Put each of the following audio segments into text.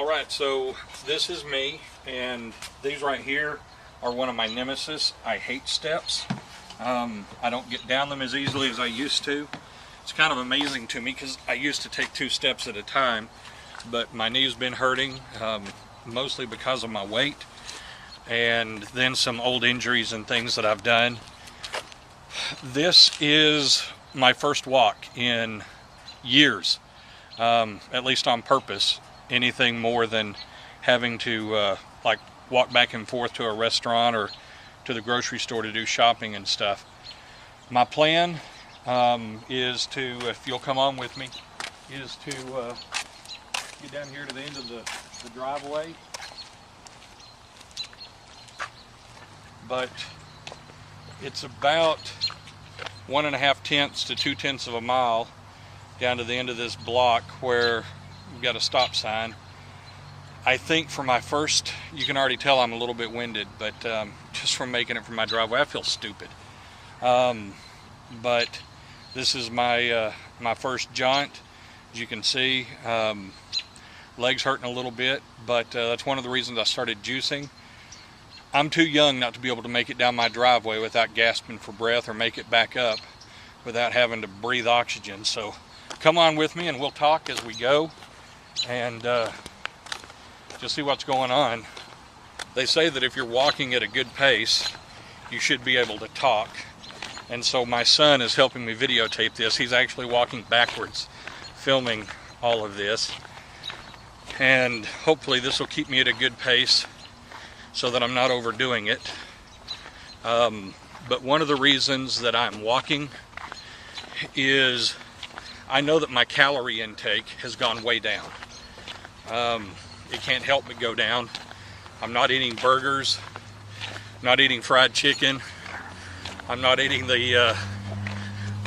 Alright, so this is me, and these right here are one of my nemesis. I hate steps. I don't get down them as easily as I used to. It's kind of amazing to me because I used to take 2 steps at a time, but my knee's been hurting, mostly because of my weight, and then some old injuries and things that I've done. This is my first walk in years, at least on purpose. Anything more than having to like walk back and forth to a restaurant or to the grocery store to do shopping and stuff. My plan is to, if you'll come on with me, is to get down here to the end of the driveway. But it's about 1.5 tenths to 2 tenths of a mile down to the end of this block where we've got a stop sign. I think for my first, you can already tell I'm a little bit winded, but just from making it from my driveway, I feel stupid. But this is my my first jaunt. As you can see, legs hurting a little bit, but that's one of the reasons I started juicing. I'm too young not to be able to make it down my driveway without gasping for breath or make it back up without having to breathe oxygen. So come on with me and we'll talk as we go and just see what's going on. They say that if you're walking at a good pace, you should be able to talk. And so my son is helping me videotape this. He's actually walking backwards, filming all of this. And hopefully this will keep me at a good pace so that I'm not overdoing it. But one of the reasons that I'm walking is I know that my calorie intake has gone way down. It can't help but go down. I'm not eating burgers, not eating fried chicken. I'm not eating the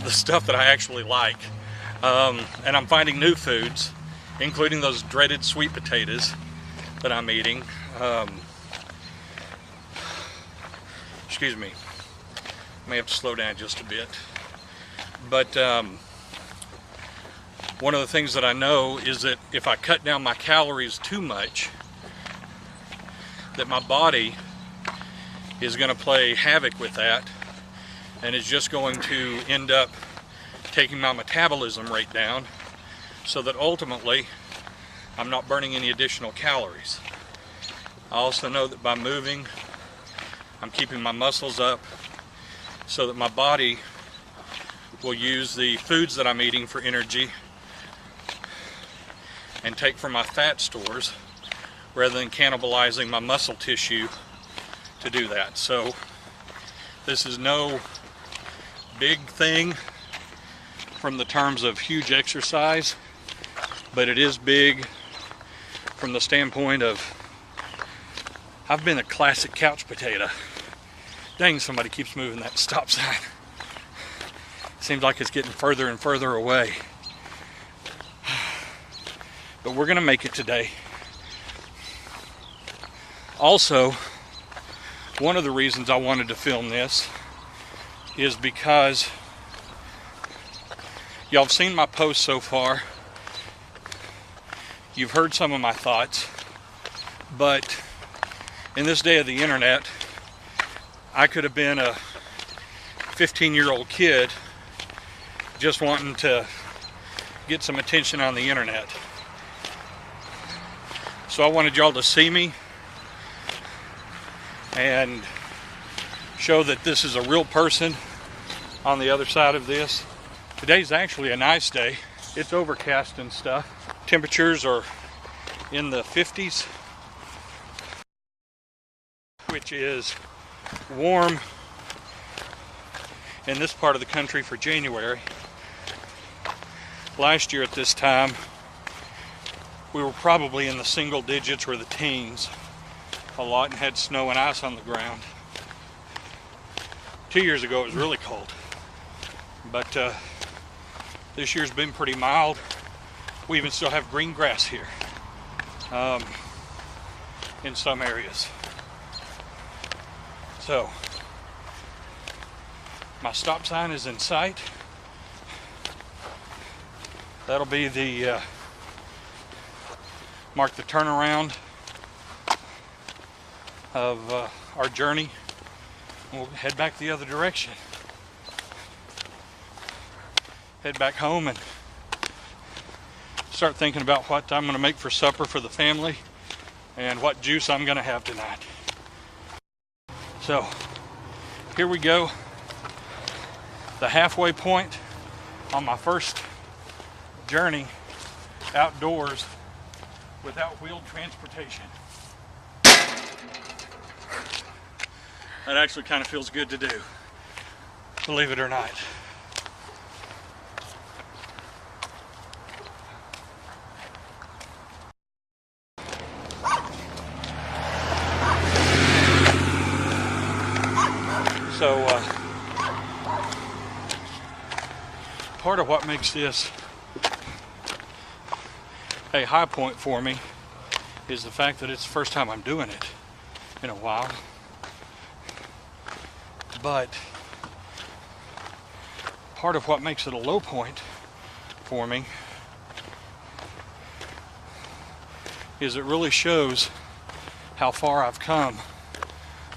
stuff that I actually like. And I'm finding new foods, including those dreaded sweet potatoes that I'm eating. Excuse me. May have to slow down just a bit. But one of the things that I know is that if I cut down my calories too much, that my body is going to play havoc with that and is just going to end up taking my metabolism rate down so that ultimately I'm not burning any additional calories. I also know that by moving, I'm keeping my muscles up so that my body will use the foods that I'm eating for energy and take from my fat stores rather than cannibalizing my muscle tissue to do that. So this is no big thing from the terms of huge exercise, but it is big from the standpoint of I've been a classic couch potato. Dang, somebody keeps moving that stop sign. Seems like it's getting further and further away. But we're gonna make it today. Also, one of the reasons I wanted to film this is because y'all have seen my posts so far. You've heard some of my thoughts, but in this day of the internet, I could have been a 15-year-old kid just wanting to get some attention on the internet. So I wanted y'all to see me and show that this is a real person on the other side of this. Today's actually a nice day. It's overcast and stuff. Temperatures are in the 50s, which is warm in this part of the country for January. Last year at this time, we were probably in the single digits or the teens a lot and had snow and ice on the ground. 2 years ago it was really cold, but this year's been pretty mild. We even still have green grass here in some areas. So my stop sign is in sight. That'll be the mark the turnaround of our journey. We'll head back the other direction. Head back home and start thinking about what I'm going to make for supper for the family and what juice I'm going to have tonight. So here we go, the halfway point on my first journey outdoors without wheeled transportation. That actually kind of feels good to do, believe it or not. So part of what makes this a high point for me is the fact that it's the first time I'm doing it in a while. But part of what makes it a low point for me is it really shows how far I've come,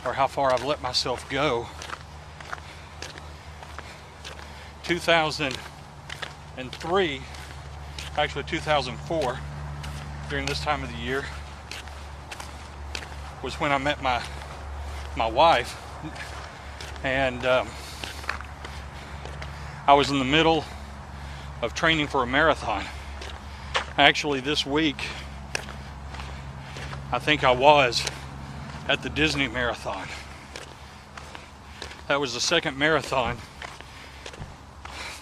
or how far I've let myself go. 2003, actually 2004, during this time of the year, was when I met my wife, and I was in the middle of training for a marathon. Actually, this week, I think I was at the Disney Marathon. That was the second marathon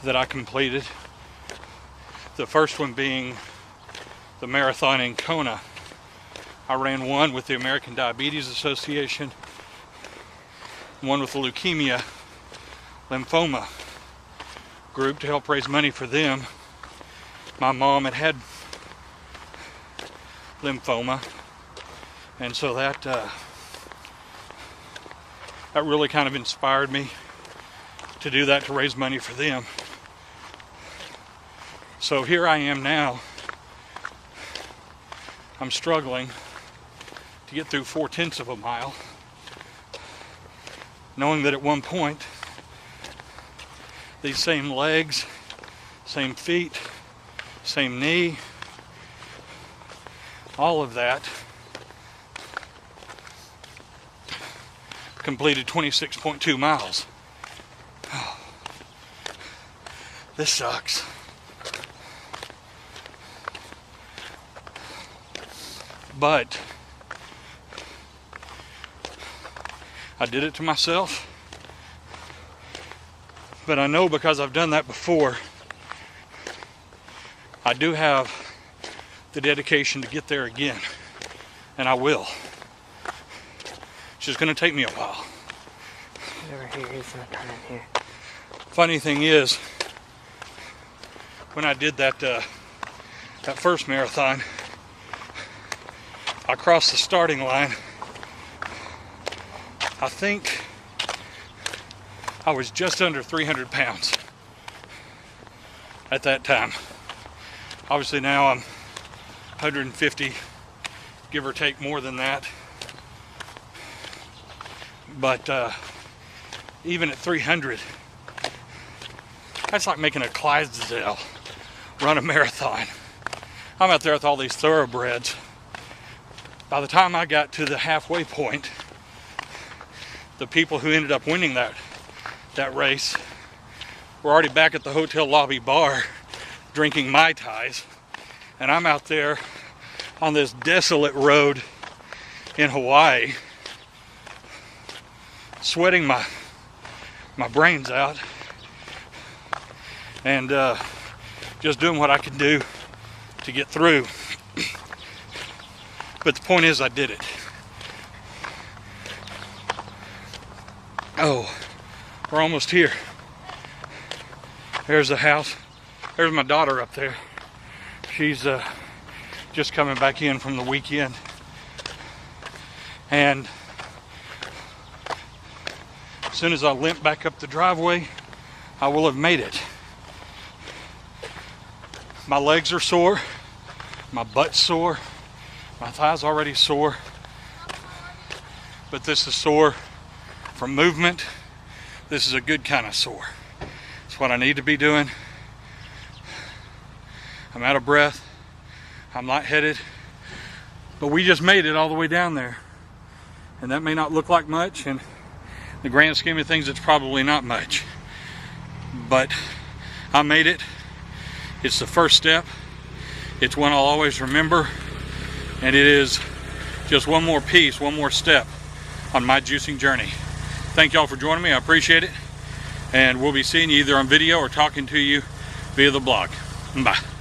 that I completed. The first one being the marathon in Kona. I ran one with the American Diabetes Association, one with the Leukemia Lymphoma group to help raise money for them. My mom had lymphoma, and so that really kind of inspired me to do that, to raise money for them. So here I am now. I'm struggling to get through 4/10 of a mile, knowing that at one point these same legs, same feet, same knee, all of that completed 26.2 miles. Oh, this sucks. But I did it to myself. But I know, because I've done that before, I do have the dedication to get there again. And I will. It's just going to take me a while. Over here, he's not coming here. Funny thing is, when I did that first marathon, I crossed the starting line. I think I was just under 300 pounds at that time. Obviously now I'm 150, give or take more than that. But even at 300, that's like making a Clydesdale run a marathon. I'm out there with all these thoroughbreds. By the time I got to the halfway point, the people who ended up winning that race were already back at the hotel lobby bar drinking Mai Tais, and I'm out there on this desolate road in Hawaii, sweating my brains out, and just doing what I could do to get through. But the point is, I did it. Oh, we're almost here. There's the house. There's my daughter up there. She's just coming back in from the weekend. And as soon as I limp back up the driveway, I will have made it. My legs are sore. My butt's sore. My thigh's already sore, but this is sore from movement. This is a good kind of sore. It's what I need to be doing. I'm out of breath. I'm lightheaded. But we just made it all the way down there. And that may not look like much, and in the grand scheme of things, it's probably not much. But I made it. It's the first step. It's one I'll always remember. And it is just one more piece, one more step on my juicing journey. Thank y'all for joining me. I appreciate it. And we'll be seeing you either on video or talking to you via the blog. Bye.